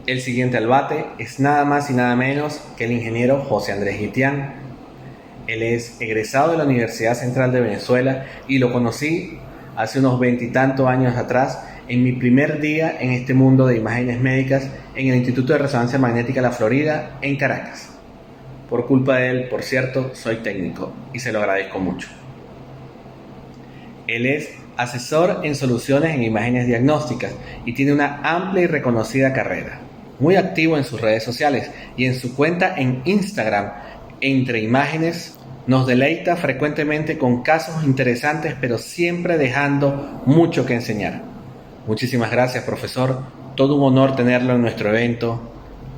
El siguiente al bate es nada más y nada menos que el ingeniero José Andrés Guitián. Él es egresado de la Universidad Central de Venezuela y lo conocí hace unos veintitantos años atrás en mi primer día en este mundo de imágenes médicas en el Instituto de Resonancia Magnética de la Florida en Caracas. Por culpa de él, por cierto, soy técnico y se lo agradezco mucho. Él es asesor en soluciones en imágenes diagnósticas y tiene una amplia y reconocida carrera. Muy activo en sus redes sociales y en su cuenta en Instagram, Entre Imágenes, nos deleita frecuentemente con casos interesantes, pero siempre dejando mucho que enseñar. Muchísimas gracias, profesor. Todo un honor tenerlo en nuestro evento.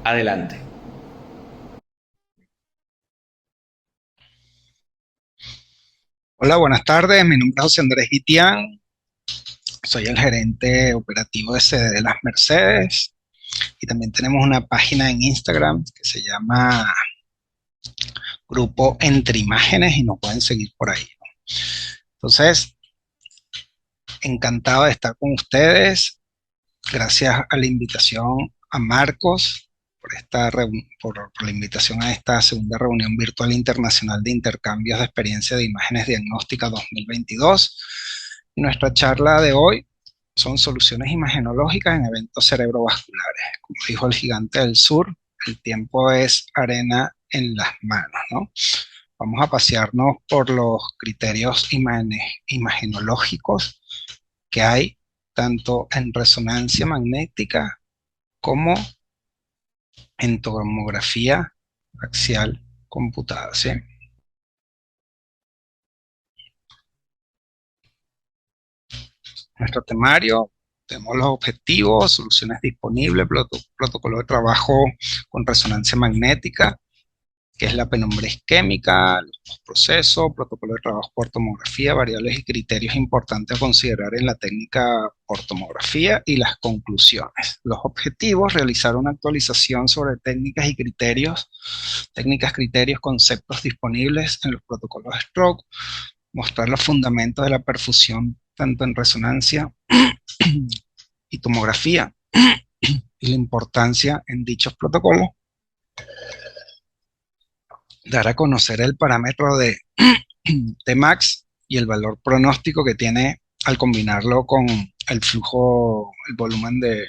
Adelante. Hola, buenas tardes. Mi nombre es José Andrés Guitián. Soy el gerente operativo de sede de Las Mercedes y también tenemos una página en Instagram que se llama Grupo Entre Imágenes y nos pueden seguir por ahí. Entonces, encantado de estar con ustedes. Gracias a la invitación a Marcos por la invitación a esta segunda reunión virtual internacional de intercambios de experiencia de imágenes diagnósticas 2022. Nuestra charla de hoy son soluciones imagenológicas en eventos cerebrovasculares. Como dijo el gigante del sur, el tiempo es arena en las manos, ¿no? Vamos a pasearnos por los criterios imagenológicos que hay tanto en resonancia magnética como en tomografía axial computada, ¿sí? Nuestro temario, tenemos los objetivos, soluciones disponibles, protocolo de trabajo con resonancia magnética, que es la penumbra isquémica, los procesos, protocolo de trabajo por tomografía, variables y criterios importantes a considerar en la técnica por tomografía y las conclusiones. Los objetivos, realizar una actualización sobre técnicas, criterios, conceptos disponibles en los protocolos de stroke, mostrar los fundamentos de la perfusión tanto en resonancia y tomografía y la importancia en dichos protocolos, dar a conocer el parámetro de Tmax y el valor pronóstico que tiene al combinarlo con el flujo, el volumen de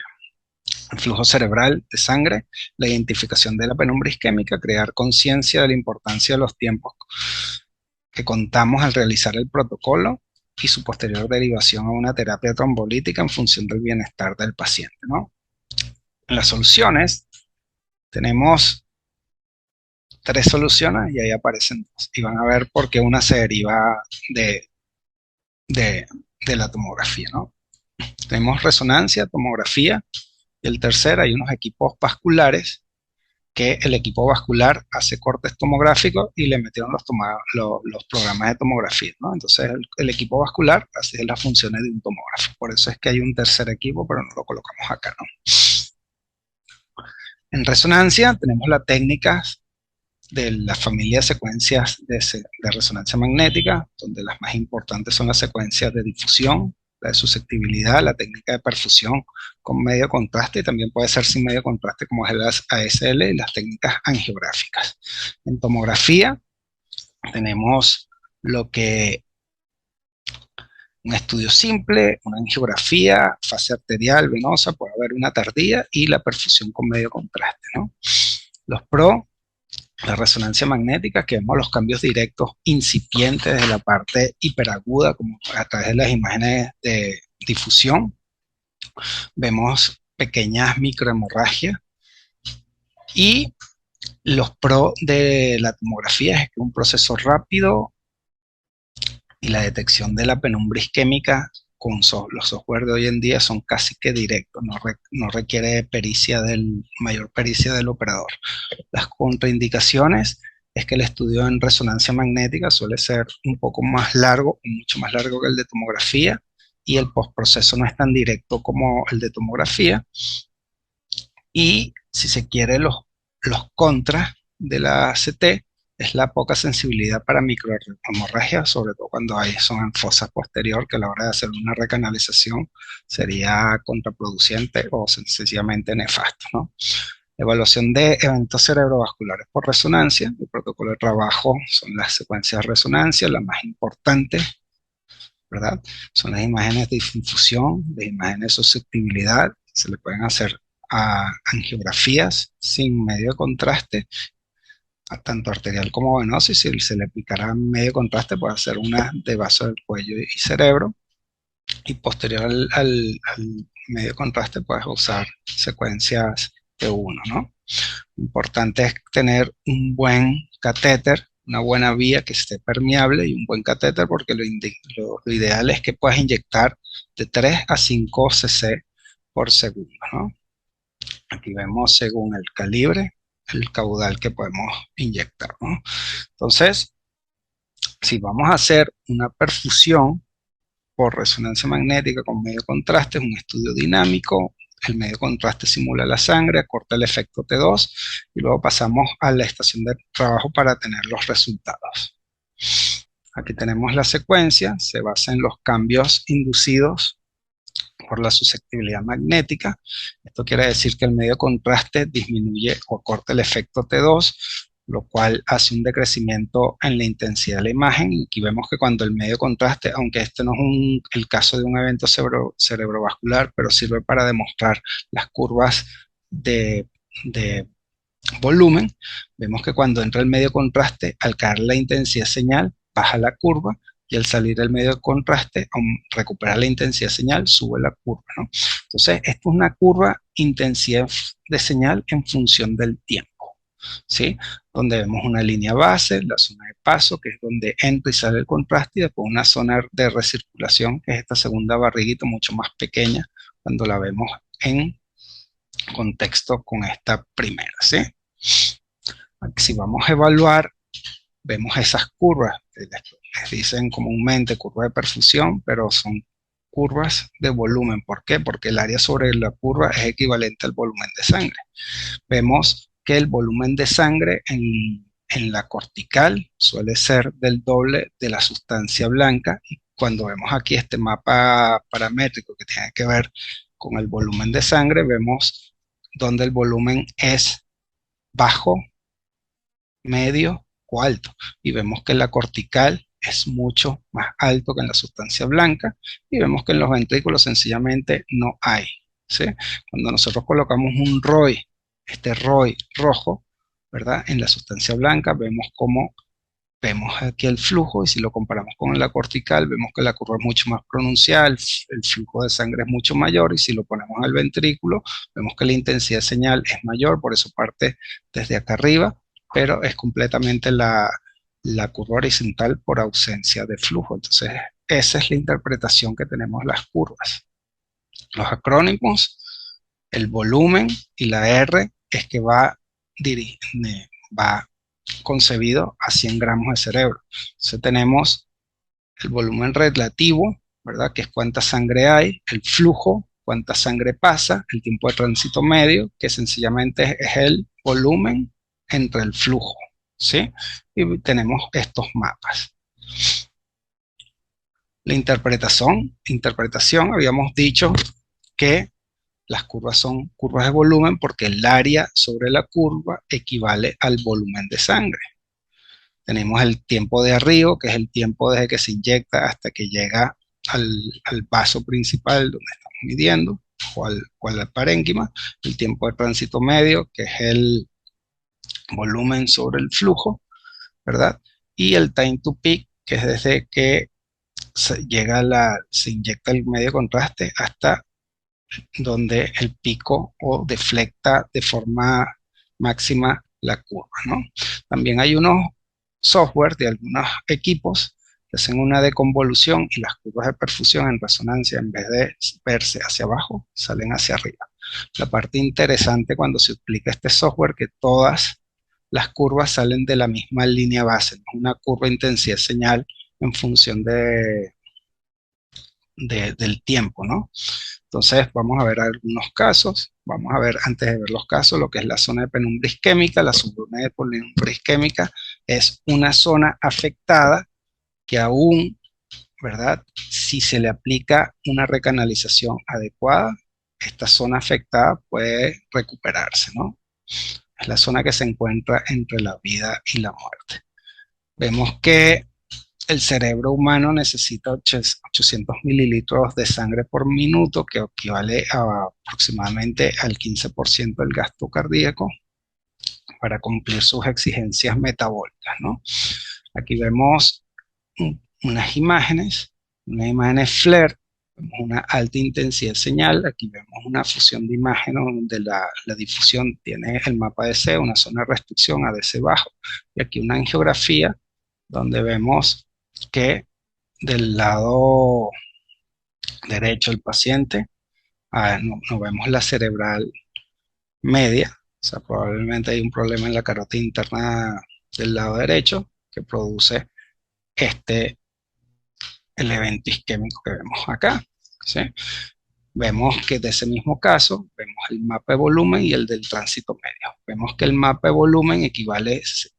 el flujo cerebral de sangre, la identificación de la penumbra isquémica, crear conciencia de la importancia de los tiempos que contamos al realizar el protocolo y su posterior derivación a una terapia trombolítica en función del bienestar del paciente, ¿no? En las soluciones tenemos tres soluciones y ahí aparecen dos. Y van a ver por qué una se deriva de, de, de la tomografía, ¿no? Tenemos resonancia, tomografía, y el tercer, hay unos equipos vasculares que el equipo vascular hace cortes tomográficos y le metieron los programas de tomografía, ¿no? Entonces el equipo vascular hace las funciones de un tomógrafo. Por eso es que hay un tercer equipo, pero no lo colocamos acá, ¿no? En resonancia tenemos las técnicas de la familia de secuencias de resonancia magnética, donde las más importantes son las secuencias de difusión, la de susceptibilidad, la técnica de perfusión con medio contraste, y también puede ser sin medio contraste como es el ASL, y las técnicas angiográficas. En tomografía tenemos lo que un estudio simple, una angiografía, fase arterial, venosa, puede haber una tardía y la perfusión con medio contraste, ¿no? Los PRO, la resonancia magnética, que vemos los cambios directos incipientes de la parte hiperaguda, como a través de las imágenes de difusión. Vemos pequeñas microhemorragias. Y los pros de la tomografía es que es un proceso rápido y la detección de la penumbra isquémica con los software de hoy en día son casi que directos, no requiere mayor pericia del operador. Las contraindicaciones es que el estudio en resonancia magnética suele ser un poco más largo, mucho más largo que el de tomografía, y el postproceso no es tan directo como el de tomografía. Y si se quiere, los contras de la CT es la poca sensibilidad para microhemorragia, sobre todo cuando son en fosa posterior, que a la hora de hacer una recanalización sería contraproducente o sencillamente nefasto, ¿no? Evaluación de eventos cerebrovasculares por resonancia. El protocolo de trabajo son las secuencias de resonancia, las más importantes, ¿verdad? Son las imágenes de infusión, de imágenes de susceptibilidad. Se le pueden hacer angiografías sin medio de contraste, tanto arterial como venoso, y si se le aplicará medio de contraste, puede hacer una de vaso del cuello y cerebro. Y posterior al medio de contraste, puedes usar secuencias de uno, ¿no? Importante es tener un buen catéter, una buena vía que esté permeable y un buen catéter, porque lo ideal es que puedas inyectar de 3 a 5 cc por segundo, ¿no? Aquí vemos según el calibre, el caudal que podemos inyectar, ¿no? Entonces, si vamos a hacer una perfusión por resonancia magnética con medio contraste, es un estudio dinámico. El medio contraste simula la sangre, acorta el efecto T2 y luego pasamos a la estación de trabajo para tener los resultados. Aquí tenemos la secuencia, se basa en los cambios inducidos por la susceptibilidad magnética. Esto quiere decir que el medio contraste disminuye o acorta el efecto T2, lo cual hace un decrecimiento en la intensidad de la imagen. Y aquí vemos que cuando el medio contraste, aunque este no es el caso de un evento cerebrovascular, pero sirve para demostrar las curvas de volumen, vemos que cuando entra el medio contraste, al caer la intensidad señal, baja la curva, y al salir el medio de contraste, recuperar la intensidad señal, sube la curva, ¿no? Entonces, esto es una curva intensidad de señal en función del tiempo, ¿sí? Donde vemos una línea base, la zona de paso, que es donde entra y sale el contraste, y después una zona de recirculación, que es esta segunda barriguita mucho más pequeña, cuando la vemos en contexto con esta primera, ¿sí? Aquí, si vamos a evaluar, vemos esas curvas, les dicen comúnmente curva de perfusión, pero son curvas de volumen. ¿Por qué? Porque el área sobre la curva es equivalente al volumen de sangre. Vemos que el volumen de sangre en la cortical suele ser del doble de la sustancia blanca, y cuando vemos aquí este mapa paramétrico que tiene que ver con el volumen de sangre, vemos donde el volumen es bajo, medio o alto, y vemos que la cortical es mucho más alto que en la sustancia blanca, y vemos que en los ventrículos sencillamente no hay, ¿sí? Cuando nosotros colocamos un ROI, este ROI rojo, ¿verdad? En la sustancia blanca vemos aquí el flujo, y si lo comparamos con la cortical, vemos que la curva es mucho más pronunciada, el flujo de sangre es mucho mayor, y si lo ponemos al ventrículo, vemos que la intensidad de señal es mayor, por eso parte desde acá arriba, pero es completamente la curva horizontal por ausencia de flujo. Entonces, esa es la interpretación que tenemos de las curvas. Los acrónimos, el volumen y la R es que va concebido a 100 gramos de cerebro. Entonces tenemos el volumen relativo, ¿verdad? Que es cuánta sangre hay, el flujo, cuánta sangre pasa, el tiempo de tránsito medio, que sencillamente es el volumen entre el flujo, ¿sí? Y tenemos estos mapas. La interpretación, habíamos dicho que las curvas son curvas de volumen porque el área sobre la curva equivale al volumen de sangre. Tenemos el tiempo de arribo, que es el tiempo desde que se inyecta hasta que llega al vaso principal donde estamos midiendo, o al parénquima. El tiempo de tránsito medio, que es el volumen sobre el flujo, ¿verdad? Y el time to peak, que es desde que se inyecta el medio contraste hasta donde el pico o deflecta de forma máxima la curva, ¿no? También hay unos software de algunos equipos que hacen una deconvolución, y las curvas de perfusión en resonancia, en vez de verse hacia abajo, salen hacia arriba. La parte interesante cuando se aplica este software, que todas las curvas salen de la misma línea base, no es una curva de intensidad señal en función del tiempo, ¿no? Entonces vamos a ver algunos casos. Vamos a ver, antes de ver los casos, lo que es la zona de penumbra isquémica, la subzona de penumbra isquémica, es una zona afectada que aún, ¿verdad? Si se le aplica una recanalización adecuada, esta zona afectada puede recuperarse, ¿no? Es la zona que se encuentra entre la vida y la muerte. Vemos que el cerebro humano necesita 800 mililitros de sangre por minuto, que equivale a aproximadamente al 15% del gasto cardíaco para cumplir sus exigencias metabólicas, ¿no? Aquí vemos unas imágenes FLAIR, vemos una alta intensidad de señal. Aquí vemos una fusión de imágenes donde la difusión tiene el mapa DC, una zona de restricción ADC bajo, y aquí una angiografía donde vemos que del lado derecho del paciente no vemos la cerebral media, o sea, probablemente hay un problema en la carótida interna del lado derecho que produce el evento isquémico que vemos acá, ¿sí? Vemos que de ese mismo caso, vemos el mapa de volumen y el del tránsito medio. Vemos que el mapa de volumen equivale, es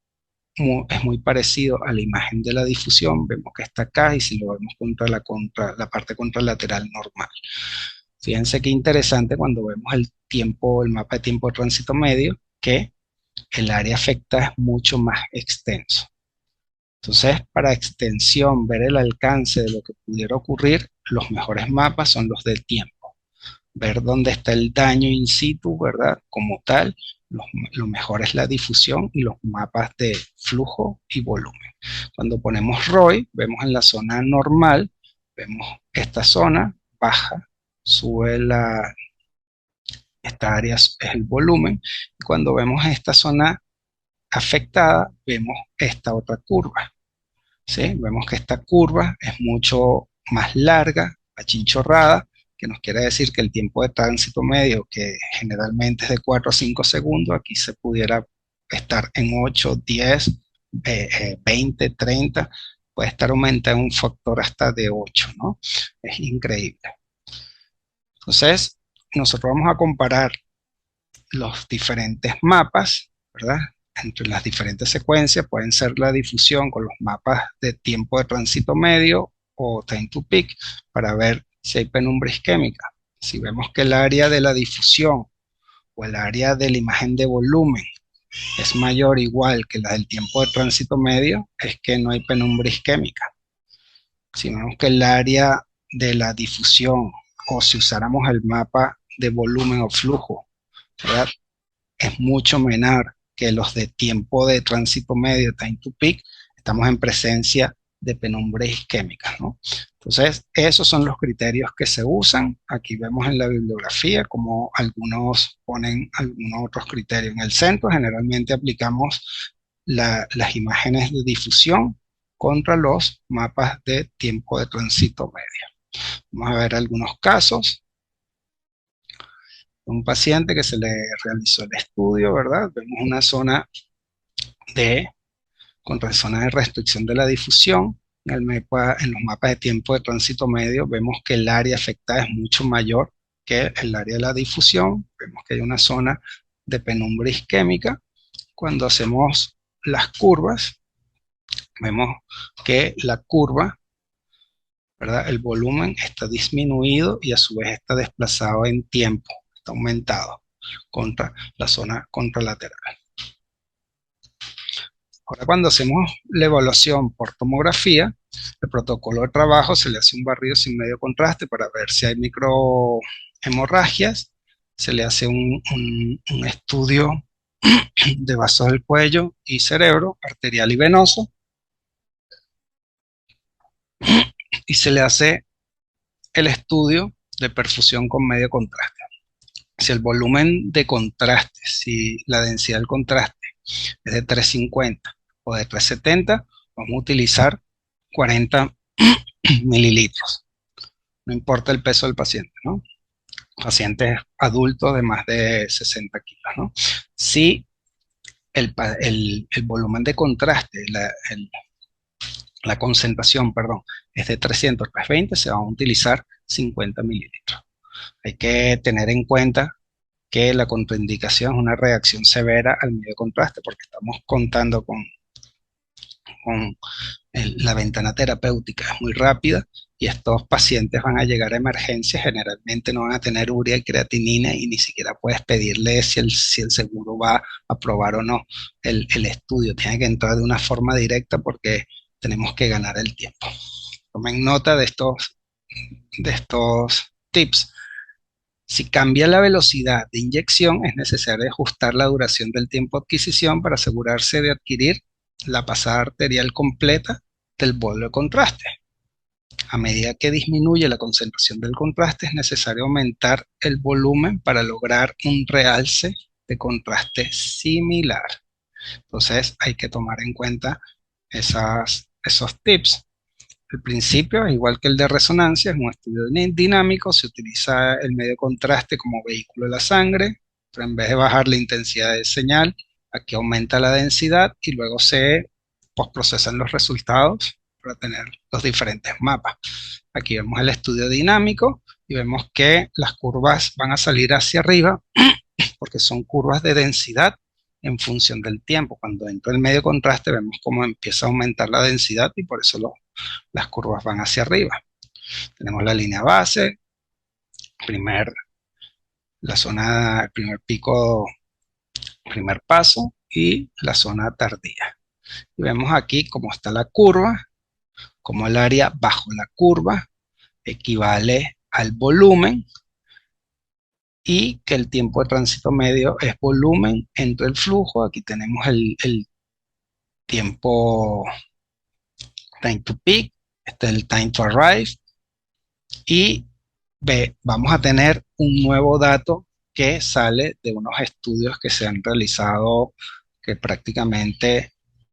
muy parecido a la imagen de la difusión. Vemos que está acá y si lo vemos contra la parte contralateral normal. Fíjense qué interesante cuando vemos el mapa de tiempo de tránsito medio, que el área afectada es mucho más extenso. Entonces, para extensión, ver el alcance de lo que pudiera ocurrir, los mejores mapas son los del tiempo. Ver dónde está el daño in situ, ¿verdad? Como tal, lo mejor es la difusión y los mapas de flujo y volumen. Cuando ponemos ROI, vemos en la zona normal, vemos esta zona baja, sube esta área es el volumen, y cuando vemos esta zona afectada, vemos esta otra curva. ¿Sí? Vemos que esta curva es mucho más larga, achinchorrada, que nos quiere decir que el tiempo de tránsito medio, que generalmente es de 4 a 5 segundos, aquí se pudiera estar en 8, 10, 20, 30, puede estar aumentando un factor hasta de 8, ¿no? Es increíble. Entonces, nosotros vamos a comparar los diferentes mapas, ¿verdad? Entre las diferentes secuencias, pueden ser la difusión con los mapas de tiempo de tránsito medio o time to peak, para ver si hay penumbra isquémica. Si vemos que el área de la difusión o el área de la imagen de volumen es mayor o igual que la del tiempo de tránsito medio, es que no hay penumbra isquémica. Si vemos que el área de la difusión, o si usáramos el mapa de volumen o flujo, ¿verdad?, es mucho menor que los de tiempo de tránsito medio, time to peak, estamos en presencia de penumbra isquémica, ¿no? Entonces, esos son los criterios que se usan. Aquí vemos en la bibliografía como algunos ponen algunos otros criterios. En el centro generalmente aplicamos las imágenes de difusión contra los mapas de tiempo de tránsito medio. Vamos a ver algunos casos. Un paciente que se le realizó el estudio, ¿verdad? Vemos una zona con zona de restricción de la difusión. En los mapas de tiempo de tránsito medio vemos que el área afectada es mucho mayor que el área de la difusión. Vemos que hay una zona de penumbra isquémica. Cuando hacemos las curvas, vemos que la curva, ¿verdad?, el volumen está disminuido y a su vez está desplazado en tiempo, está aumentado contra la zona contralateral. Ahora, cuando hacemos la evaluación por tomografía, el protocolo de trabajo se le hace un barrido sin medio contraste para ver si hay microhemorragias, se le hace un estudio de vasos del cuello y cerebro, arterial y venoso, y se le hace el estudio de perfusión con medio contraste. Si el volumen de contraste, si la densidad del contraste es de 350 o de 370, vamos a utilizar 40 mililitros. No importa el peso del paciente, ¿no? Pacientes adultos de más de 60 kilos, ¿no? Si el volumen de contraste, la concentración, perdón, es de 300 320, se van a utilizar 50 mililitros. Hay que tener en cuenta que la contraindicación es una reacción severa al medio contraste, porque estamos contando con con la ventana terapéutica es muy rápida y estos pacientes van a llegar a emergencias, generalmente no van a tener urea y creatinina y ni siquiera puedes pedirle si el seguro va a aprobar o no el estudio. Tiene que entrar de una forma directa porque tenemos que ganar el tiempo. Tomen nota de estos tips. Si cambia la velocidad de inyección, es necesario ajustar la duración del tiempo de adquisición para asegurarse de adquirir la pasada arterial completa del bolo de contraste. A medida que disminuye la concentración del contraste, es necesario aumentar el volumen para lograr un realce de contraste similar. Entonces hay que tomar en cuenta esos tips. El principio, igual que el de resonancia, es un estudio dinámico, se utiliza el medio de contraste como vehículo de la sangre, pero en vez de bajar la intensidad de señal, aquí aumenta la densidad y luego se postprocesan los resultados para tener los diferentes mapas. Aquí vemos el estudio dinámico y vemos que las curvas van a salir hacia arriba porque son curvas de densidad en función del tiempo. Cuando entra el medio de contraste vemos cómo empieza a aumentar la densidad y por eso las curvas van hacia arriba. Tenemos la línea base, la zona, el primer pico, primer paso y la zona tardía. Y vemos aquí cómo está la curva, cómo el área bajo la curva equivale al volumen y que el tiempo de tránsito medio es volumen entre el flujo. Aquí tenemos el tiempo time to peak, este es el time to arrive y vamos a tener un nuevo dato que sale de unos estudios que se han realizado, que prácticamente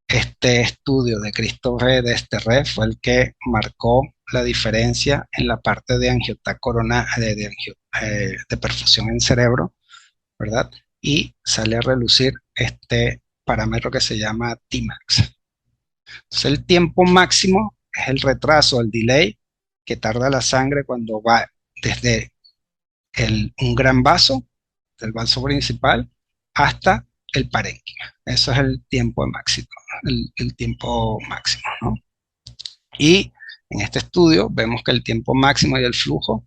este estudio de Christophe Desterre fue el que marcó la diferencia en la parte de angiotac coronaria, de perfusión en cerebro, ¿verdad? Y sale a relucir este parámetro que se llama Tmax. Entonces el tiempo máximo es el retraso, el delay que tarda la sangre cuando va desde un gran vaso, del vaso principal, hasta el parénquima. Eso es el tiempo máximo, el tiempo máximo, ¿no? Y en este estudio vemos que el tiempo máximo y el flujo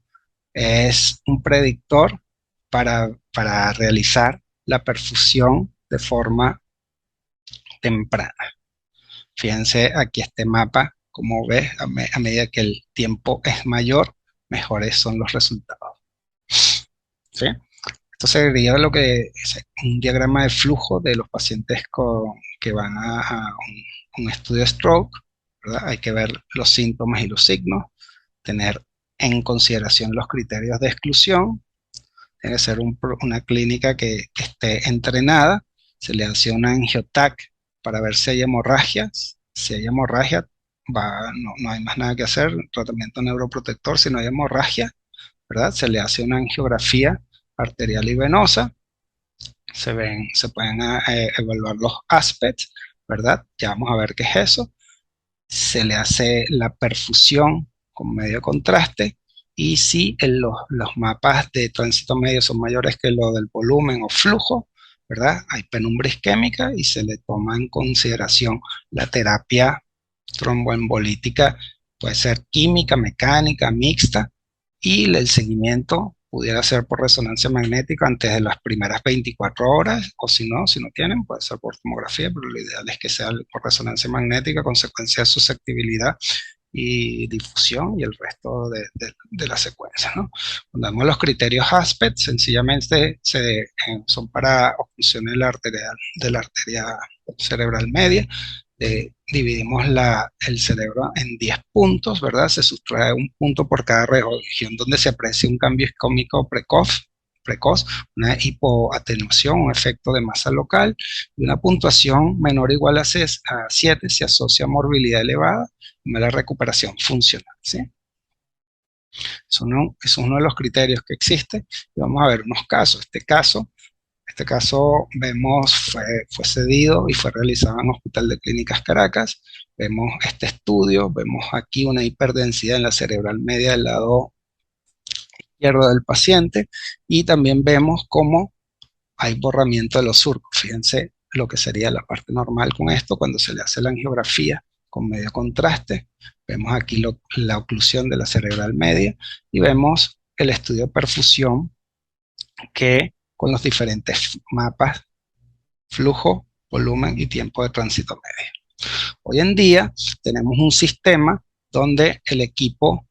es un predictor para realizar la perfusión de forma temprana. Fíjense aquí este mapa, como ves, a medida que el tiempo es mayor, mejores son los resultados. ¿Sí? Esto sería lo que es un diagrama de flujo de los pacientes que van a un estudio de stroke, ¿verdad? Hay que ver los síntomas y los signos, tener en consideración los criterios de exclusión, tiene que ser una clínica que esté entrenada, se le hace una angiotac para ver si hay hemorragias. Si hay hemorragia, no hay más nada que hacer, tratamiento neuroprotector. Si no hay hemorragia, ¿verdad? Se le hace una angiografía arterial y venosa, se pueden evaluar los aspects, ¿verdad? Ya vamos a ver qué es eso. Se le hace la perfusión con medio contraste y si los mapas de tránsito medio son mayores que lo del volumen o flujo, ¿verdad? Hay penumbra isquémica y se le toma en consideración la terapia tromboembolítica, puede ser química, mecánica, mixta, y el seguimiento pudiera ser por resonancia magnética antes de las primeras 24 horas, o si no tienen, puede ser por tomografía, pero lo ideal es que sea por resonancia magnética, consecuencia de susceptibilidad y difusión y el resto de la secuencia, ¿no? Cuando vemos los criterios ASPET, sencillamente son para obstrucciones de la arteria cerebral media. Dividimos el cerebro en 10 puntos, ¿verdad? Se sustrae un punto por cada región donde se aprecia un cambio isquémico precoz, una hipoatenuación, un efecto de masa local, y una puntuación menor o igual a 7 se asocia a morbilidad elevada y mala recuperación funcional, ¿sí? Eso es uno de los criterios que existe. Y vamos a ver unos casos. Este caso vemos fue cedido y fue realizado en el Hospital de Clínicas Caracas. Vemos este estudio, vemos aquí una hiperdensidad en la cerebral media del lado izquierdo del paciente y también vemos cómo hay borramiento de los surcos. Fíjense lo que sería la parte normal con esto cuando se le hace la angiografía con medio contraste. Vemos aquí la oclusión de la cerebral media y vemos el estudio de perfusión que con los diferentes mapas, flujo, volumen y tiempo de tránsito medio. Hoy en día tenemos un sistema donde el equipo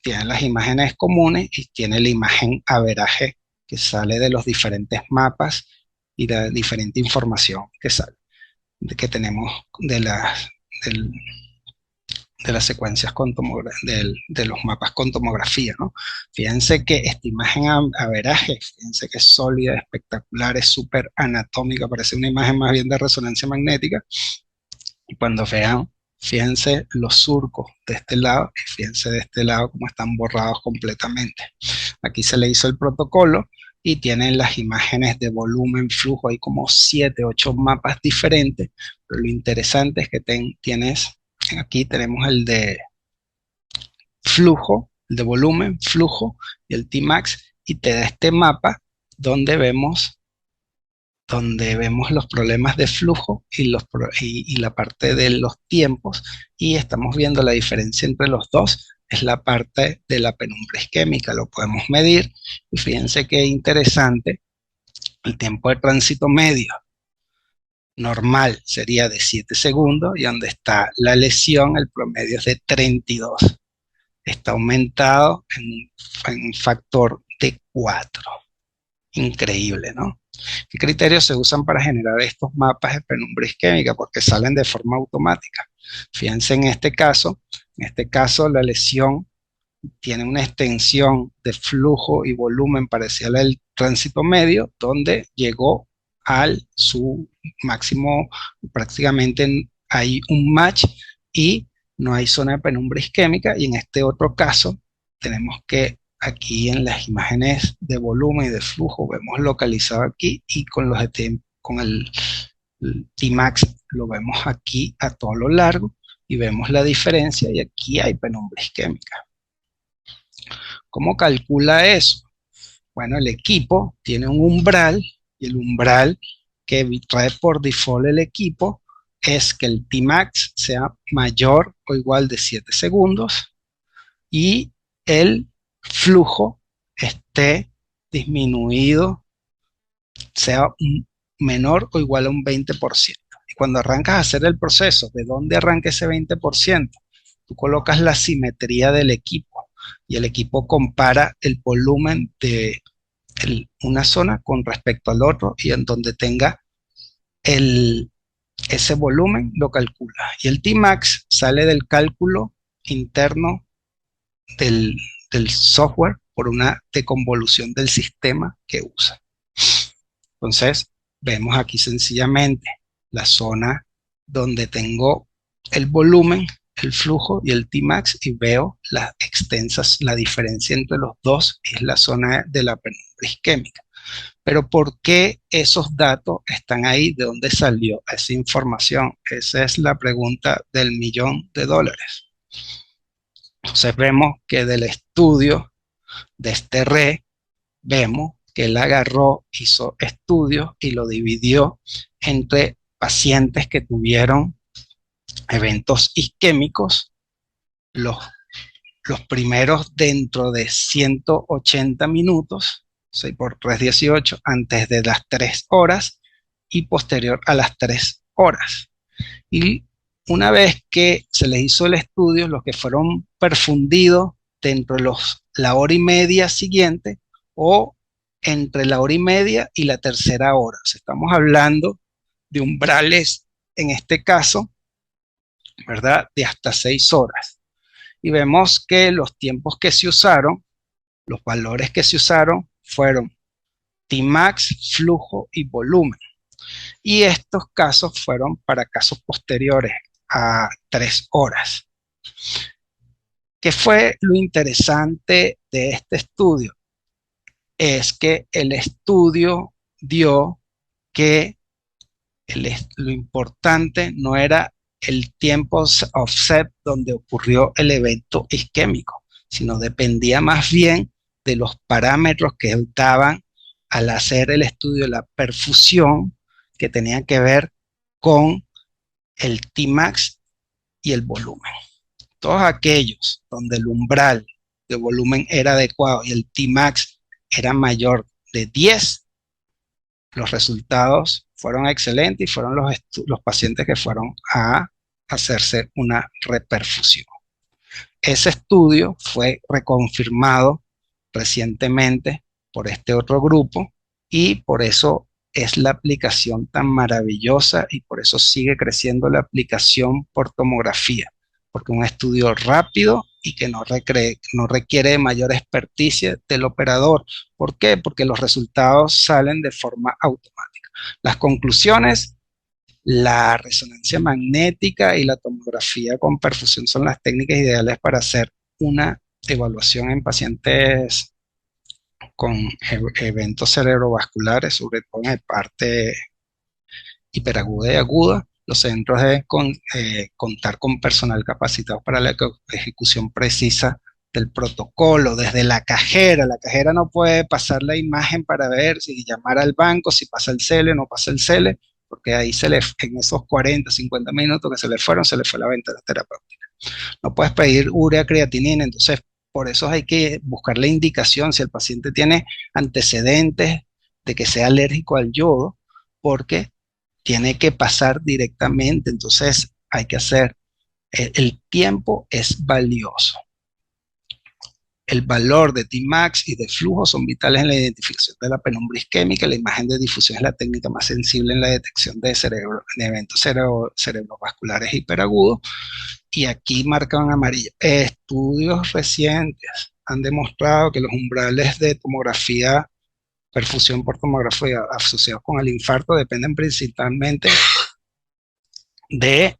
tiene las imágenes comunes y tiene la imagen averaje que sale de los diferentes mapas y de diferente información que sale, que tenemos del, de las secuencias de los mapas con tomografía, ¿no? Fíjense que esta imagen averaje, fíjense que es sólida, espectacular, es súper anatómica, parece una imagen más bien de resonancia magnética. Y cuando vean, fíjense los surcos de este lado y fíjense de este lado cómo están borrados completamente. Aquí se le hizo el protocolo y tienen las imágenes de volumen, flujo, hay como 7, 8 mapas diferentes, pero lo interesante es que aquí tenemos el de flujo, el de volumen, flujo y el Tmax, y te da este mapa donde vemos los problemas de flujo y la parte de los tiempos, y estamos viendo la diferencia entre los dos, es la parte de la penumbra isquémica, lo podemos medir, y fíjense qué interesante, el tiempo de tránsito medio normal sería de 7 segundos, y donde está la lesión, el promedio es de 32. Está aumentado en un factor de 4. Increíble, ¿no? ¿Qué criterios se usan para generar estos mapas de penumbra isquémica? Porque salen de forma automática. Fíjense en este caso la lesión tiene una extensión de flujo y volumen parecida a la del tránsito medio, donde llegó su máximo, prácticamente hay un match y no hay zona de penumbra isquémica. Y en este otro caso tenemos que aquí en las imágenes de volumen y de flujo vemos localizado aquí, y con el Tmax lo vemos aquí a todo lo largo y vemos la diferencia, y aquí hay penumbra isquémica. ¿Cómo calcula eso? Bueno, el equipo tiene un umbral, y el umbral que trae por default el equipo es que el Tmax sea mayor o igual de 7 segundos y el flujo esté disminuido, sea menor o igual a un 20%. Y cuando arrancas a hacer el proceso, ¿de dónde arranca ese 20%? Tú colocas la simetría del equipo y el equipo compara el volumen de una zona con respecto al otro, y en donde tenga ese volumen lo calcula. Y el Tmax sale del cálculo interno del software por una deconvolución del sistema que usa. Entonces, vemos aquí sencillamente la zona donde tengo el volumen, el flujo y el Tmax, y veo la diferencia entre los dos es la zona de la penumbra isquémica. Pero ¿por qué esos datos están ahí? ¿De dónde salió esa información? Esa es la pregunta del $1.000.000. Entonces vemos que del estudio de este RE, vemos que él agarró, hizo estudios y lo dividió entre pacientes que tuvieron eventos isquémicos, los primeros dentro de 180 minutos, 6 por 3, 18, antes de las 3 horas y posterior a las 3 horas. Y una vez que se les hizo el estudio, los que fueron perfundidos dentro de la hora y media siguiente o entre la hora y media y la tercera hora. O sea, estamos hablando de umbrales, en este caso, ¿verdad?, de hasta 6 horas. Y vemos que los tiempos que se usaron, los valores que se usaron fueron Tmax, flujo y volumen. Y estos casos fueron para casos posteriores a 3 horas. ¿Qué fue lo interesante de este estudio? Es que el estudio dio que lo importante no era el tiempo offset donde ocurrió el evento isquémico, sino dependía más bien de los parámetros que daban al hacer el estudio de la perfusión, que tenían que ver con el Tmax y el volumen. Todos aquellos donde el umbral de volumen era adecuado y el Tmax era mayor de 10, los resultados fueron excelentes y fueron los pacientes que fueron a hacerse una reperfusión. Ese estudio fue reconfirmado recientemente por este otro grupo y por eso es la aplicación tan maravillosa y por eso sigue creciendo la aplicación por tomografía, porque un estudio rápido y que no requiere de mayor experticia del operador. ¿Por qué? Porque los resultados salen de forma automática. Las conclusiones: la resonancia magnética y la tomografía con perfusión son las técnicas ideales para hacer una evaluación en pacientes con eventos cerebrovasculares, sobre todo en la parte hiperaguda y aguda. Los centros deben contar con personal capacitado para la ejecución precisa del protocolo, desde la cajera. La cajera no puede pasar la imagen para ver si llamar al banco, si pasa el CELE, no pasa el CELE, porque ahí en esos 40, 50 minutos que se le fue la ventana terapéutica. No puedes pedir urea creatinina, entonces por eso hay que buscar la indicación si el paciente tiene antecedentes de que sea alérgico al yodo, porque tiene que pasar directamente, entonces hay que hacer, el tiempo es valioso. El valor de Tmax y de flujo son vitales en la identificación de la penumbra isquémica. La imagen de difusión es la técnica más sensible en la detección de eventos cerebrovasculares hiperagudos. Y aquí marcan en amarillo. Estudios recientes han demostrado que los umbrales de tomografía, perfusión por tomografía asociados con el infarto dependen principalmente de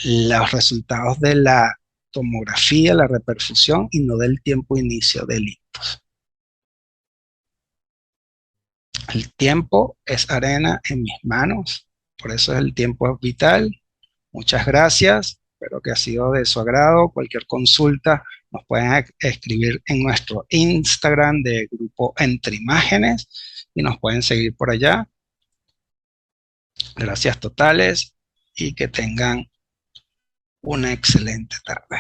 los resultados de la tomografía, la reperfusión y no del tiempo inicio del ictus. El tiempo es arena en mis manos, por eso el tiempo es vital. Muchas gracias, espero que ha sido de su agrado. Cualquier consulta nos pueden escribir en nuestro Instagram de grupo Entre Imágenes y nos pueden seguir por allá. Gracias totales y que tengan una excelente tarde.